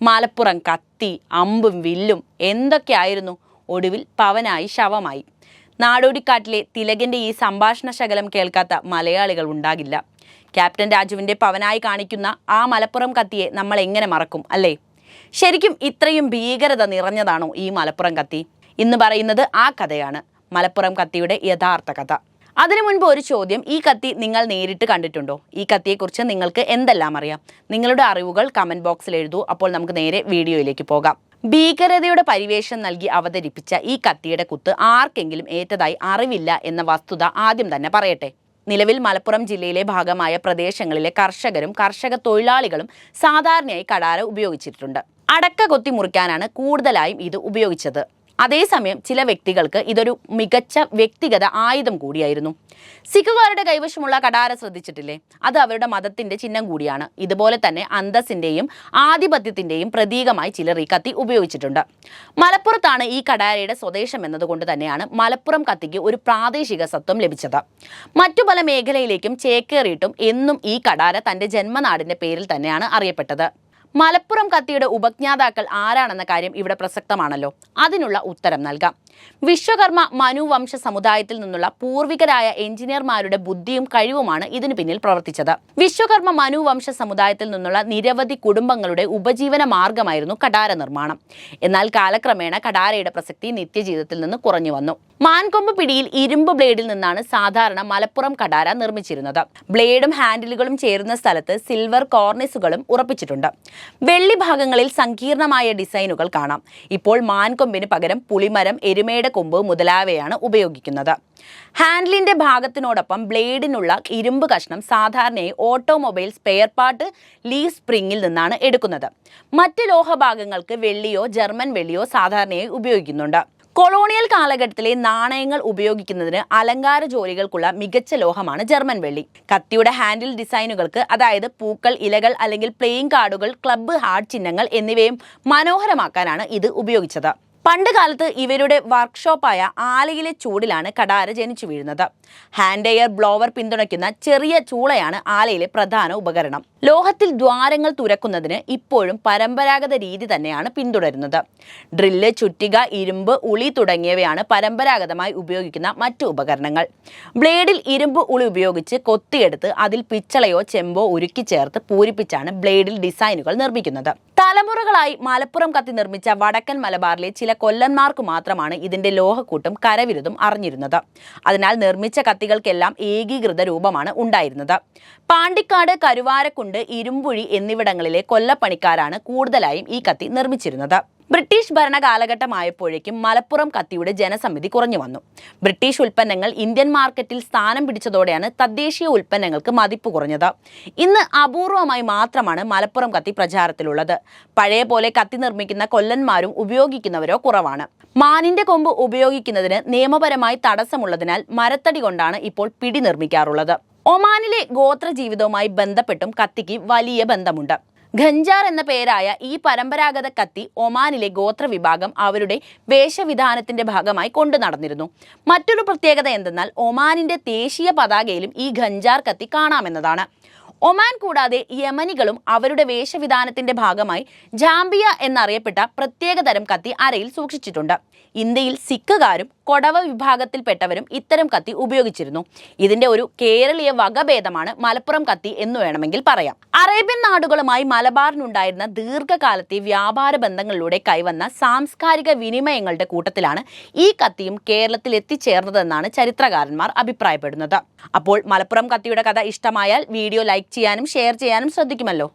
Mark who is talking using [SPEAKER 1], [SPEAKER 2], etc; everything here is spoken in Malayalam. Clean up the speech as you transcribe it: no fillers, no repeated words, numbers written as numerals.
[SPEAKER 1] മലപ്പുറം കത്തി, അമ്പും വില്ലും എന്തൊക്കെയായിരുന്നു. ഒടുവിൽ പവനായി ശവമായി. നാടോടിക്കാട്ടിലെ തിലകന്റെ ഈ സംഭാഷണ ശകലം കേൾക്കാത്ത മലയാളികൾ ഉണ്ടാകില്ല. ക്യാപ്റ്റൻ രാജുവിന്റെ പവനായി കാണിക്കുന്ന ആ മലപ്പുറം കത്തിയെ നമ്മൾ എങ്ങനെ മറക്കും അല്ലേ? ശരിക്കും ഇത്രയും ഭീകരത നിറഞ്ഞതാണോ ഈ മലപ്പുറം കത്തി? ഇന്ന് പറയുന്നത് ആ കഥയാണ്, മലപ്പുറം കത്തിയുടെ യഥാർത്ഥ കഥ. അതിനു മുൻപ് ഒരു ചോദ്യം, ഈ കത്തി നിങ്ങൾ നേരിട്ട് കണ്ടിട്ടുണ്ടോ? ഈ കത്തിയെക്കുറിച്ച് നിങ്ങൾക്ക് എന്തെല്ലാം അറിയാം? നിങ്ങളുടെ അറിവുകൾ കമന്റ് ബോക്സിൽ എഴുതൂ. അപ്പോൾ നമുക്ക് നേരെ വീഡിയോയിലേക്ക് പോകാം. ഭീകരതയുടെ പരിവേഷം നൽകി അവതരിപ്പിച്ച ഈ കത്തിയുടെ കുത്ത് ആർക്കെങ്കിലും ഏറ്റതായി അറിവില്ല എന്ന വസ്തുത ആദ്യം തന്നെ പറയട്ടെ. നിലവിൽ മലപ്പുറം ജില്ലയിലെ ഭാഗമായ പ്രദേശങ്ങളിലെ കർഷകരും കർഷക തൊഴിലാളികളും സാധാരണയായി കടാര ഉപയോഗിച്ചിട്ടുണ്ട്. അടക്ക കൊത്തി മുറിക്കാനാണ് കൂടുതലായും ഇത് ഉപയോഗിച്ചത്. അതേസമയം ചില വ്യക്തികൾക്ക് ഇതൊരു മികച്ച വ്യക്തിഗത ആയുധം കൂടിയായിരുന്നു. സിഖുകാരുടെ കൈവശമുള്ള കടാര ശ്രദ്ധിച്ചിട്ടില്ലേ? അത് അവരുടെ മതത്തിന്റെ ചിഹ്നം കൂടിയാണ്. ഇതുപോലെ തന്നെ അന്തസ്സിന്റെയും ആധിപത്യത്തിന്റെയും പ്രതീകമായി ചിലർ ഈ കത്തി ഉപയോഗിച്ചിട്ടുണ്ട്. മലപ്പുറത്താണ് ഈ കടാരയുടെ സ്വദേശം എന്നതുകൊണ്ട് തന്നെയാണ് മലപ്പുറം കത്തിക്ക് ഒരു പ്രാദേശിക സത്വം ലഭിച്ചത്. മറ്റു പല മേഖലയിലേക്കും ചേക്കേറിയിട്ടും എന്നും ഈ കടാര തന്റെ ജന്മനാടിന്റെ പേരിൽ തന്നെയാണ് അറിയപ്പെട്ടത്. മലപ്പുറം കത്തിയുടെ ഉപജ്ഞാതാക്കൾ ആരാണെന്ന കാര്യം ഇവിടെ പ്രസക്തമാണല്ലോ. അതിനുള്ള ഉത്തരം നൽകാം. വിശ്വകർമ്മ മനുവംശ സമുദായത്തിൽ നിന്നുള്ള പൂർവികരായ എഞ്ചിനീയർമാരുടെ ബുദ്ധിയും കഴിവുമാണ് ഇതിനു പിന്നിൽ പ്രവർത്തിച്ചത്. വിശ്വകർമ്മ മനുവംശ സമുദായത്തിൽ നിന്നുള്ള നിരവധി കുടുംബങ്ങളുടെ ഉപജീവന മാർഗമായിരുന്നു കടാര നിർമ്മാണം. എന്നാൽ കാലക്രമേണ കടാരയുടെ പ്രസക്തി നിത്യജീവിതത്തിൽ നിന്ന് കുറഞ്ഞു വന്നു. മാൻകൊമ്പ് പിടിയിൽ ഇരുമ്പ് ബ്ലേഡിൽ നിന്നാണ് സാധാരണ മലപ്പുറം കടാര നിർമ്മിച്ചിരുന്നത്. ബ്ലേഡും ഹാൻഡിലുകളും ചേരുന്ന സ്ഥലത്ത് സിൽവർ കോർണിസുകളും ഉറപ്പിച്ചിട്ടുണ്ട്. വെള്ളി ഭാഗങ്ങളിൽ സങ്കീർണമായ ഡിസൈനുകൾ കാണാം. ഇപ്പോൾ മാൻകൊമ്പിന് പകരം പുളിമരം, എരുമയുടെ കൊമ്പ് മുതലായവയാണ് ഉപയോഗിക്കുന്നത്. ഹാൻഡിലിന്റെ ഭാഗത്തിനോടൊപ്പം ബ്ലേഡിനുള്ള ഇരുമ്പ് കഷ്ണം സാധാരണയായി ഓട്ടോമൊബൈൽ സ്പെയർ പാർട്ട് ലീഫ് സ്പ്രിങ്ങിൽ നിന്നാണ് എടുക്കുന്നത്. മറ്റ് ലോഹഭാഗങ്ങൾക്ക് വെള്ളിയോ ജർമ്മൻ വെള്ളിയോ സാധാരണയായി ഉപയോഗിക്കുന്നുണ്ട്. കൊളോണിയൽ കാലഘട്ടത്തിലെ നാണയങ്ങൾ ഉപയോഗിക്കുന്നതിന് അലങ്കാര ജോലികൾക്കുള്ള മികച്ച ലോഹമാണ് ജർമ്മൻ വെള്ളി. കത്തിയുടെ ഹാൻഡിൽ ഡിസൈനുകൾക്ക്, അതായത് പൂക്കൾ, ഇലകൾ അല്ലെങ്കിൽ പ്ലേയിങ് കാർഡുകൾ, ക്ലബ്ബ്, ഹാർട്ട് ചിഹ്നങ്ങൾ എന്നിവയും മനോഹരമാക്കാനാണ് ഇത് ഉപയോഗിച്ചത്. പണ്ട് കാലത്ത് ഇവരുടെ വർക്ക്ഷോപ്പായ ആലയിലെ ചൂടിലാണ് കടാര ജനിച്ചു വീഴുന്നത്. ഹാൻഡ് എയർ ബ്ലോവർ പിന്തുണയ്ക്കുന്ന ചെറിയ ചൂളയാണ് ആലയിലെ പ്രധാന ഉപകരണം. ലോഹത്തിൽ ദ്വാരങ്ങൾ തുരക്കുന്നതിന് ഇപ്പോഴും പരമ്പരാഗത രീതി തന്നെയാണ് പിന്തുടരുന്നത്. ഡ്രില്ല്, ചുറ്റിക, ഇരുമ്പ്, ഉളി തുടങ്ങിയവയാണ് പരമ്പരാഗതമായി ഉപയോഗിക്കുന്ന മറ്റു ഉപകരണങ്ങൾ. ബ്ലേഡിൽ ഇരുമ്പ് ഉളി ഉപയോഗിച്ച് കൊത്തിയെടുത്ത് അതിൽ പിച്ചളയോ ചെമ്പോ ഉരുക്കി ചേർത്ത് പൂരിപ്പിച്ചാണ് ബ്ലേഡിൽ ഡിസൈനുകൾ നിർമ്മിക്കുന്നത്. തലമുറകളായി മലപ്പുറം കത്തി നിർമ്മിച്ച വടക്കൻ മലബാറിലെ ചില കൊല്ലന്മാർക്ക് മാത്രമാണ് ഇതിന്റെ ലോഹക്കൂട്ടും കരവിരുതും അറിഞ്ഞിരുന്നത്. അതിനാൽ നിർമ്മിച്ച കത്തികൾക്കെല്ലാം ഏകീകൃത രൂപമാണ് ഉണ്ടായിരുന്നത്. പാണ്ടിക്കാട്, കരുവാരക്കുണ്ട്, ഇരുമ്പുഴി എന്നിവിടങ്ങളിലെ കൊല്ലപ്പണിക്കാരാണ് കൂടുതലായും ഈ കത്തി നിർമ്മിച്ചിരുന്നത്. ബ്രിട്ടീഷ് ഭരണകാലഘട്ടമായപ്പോഴേക്കും മലപ്പുറം കത്തിയുടെ ജനസമിതി കുറഞ്ഞു വന്നു. ബ്രിട്ടീഷ് ഉൽപ്പന്നങ്ങൾ ഇന്ത്യൻ മാർക്കറ്റിൽ സ്ഥാനം പിടിച്ചതോടെയാണ് തദ്ദേശീയ ഉൽപ്പന്നങ്ങൾക്ക് മതിപ്പ് കുറഞ്ഞത്. ഇന്ന് അപൂർവമായി മാത്രമാണ് മലപ്പുറം കത്തി പ്രചാരത്തിലുള്ളത്. പഴയ പോലെ കത്തി നിർമ്മിക്കുന്ന കൊല്ലന്മാരും ഉപയോഗിക്കുന്നവരോ കുറവാണ്. മാനിന്റെ കൊമ്പ് ഉപയോഗിക്കുന്നതിന് നിയമപരമായി തടസ്സമുള്ളതിനാൽ മരത്തടി കൊണ്ടാണ് ഇപ്പോൾ പിടി നിർമ്മിക്കാറുള്ളത്. ഒമാനിലെ ഗോത്ര ജീവിതവുമായി ബന്ധപ്പെട്ടും കത്തിക്ക് വലിയ ബന്ധമുണ്ട്. ഖഞ്ചാർ എന്ന പേരായ ഈ പരമ്പരാഗത കത്തി ഒമാനിലെ ഗോത്ര വിഭാഗം അവരുടെ വേഷവിധാനത്തിന്റെ ഭാഗമായി കൊണ്ടു നടന്നിരുന്നു. മറ്റൊരു പ്രത്യേകത എന്തെന്നാൽ ഒമാനിന്റെ ദേശീയ പതാകയിലും ഈ ഖഞ്ചാർ കത്തി കാണാമെന്നതാണ്. ഒമാൻ കൂടാതെ യമനികളും അവരുടെ വേഷവിധാനത്തിന്റെ ഭാഗമായി ജാംബിയ എന്നറിയപ്പെട്ട പ്രത്യേകതരം കത്തി അരയിൽ സൂക്ഷിച്ചിട്ടുണ്ട്. ഇന്ത്യയിൽ സിഖുകാരും കൊടവ വിഭാഗത്തിൽപ്പെട്ടവരും ഇത്തരം കത്തി ഉപയോഗിച്ചിരുന്നു. ഇതിന്റെ ഒരു കേരളീയ വകഭേദമാണ് മലപ്പുറം കത്തി എന്ന് വേണമെങ്കിൽ പറയാം. അറേബ്യൻ നാടുകളുമായി മലബാറിനുണ്ടായിരുന്ന ദീർഘകാലത്തെ വ്യാപാര ബന്ധങ്ങളിലൂടെ കൈവന്ന സാംസ്കാരിക വിനിമയങ്ങളുടെ കൂട്ടത്തിലാണ് ഈ കത്തിയും കേരളത്തിൽ എത്തിച്ചേർന്നതെന്നാണ് ചരിത്രകാരന്മാർ അഭിപ്രായപ്പെടുന്നത്. അപ്പോൾ മലപ്പുറം കത്തിയുടെ കഥ ഇഷ്ടമായാൽ വീഡിയോ ലൈക്ക് ചെയ്യാനും ഷെയർ ചെയ്യാനും ശ്രദ്ധിക്കുമല്ലോ.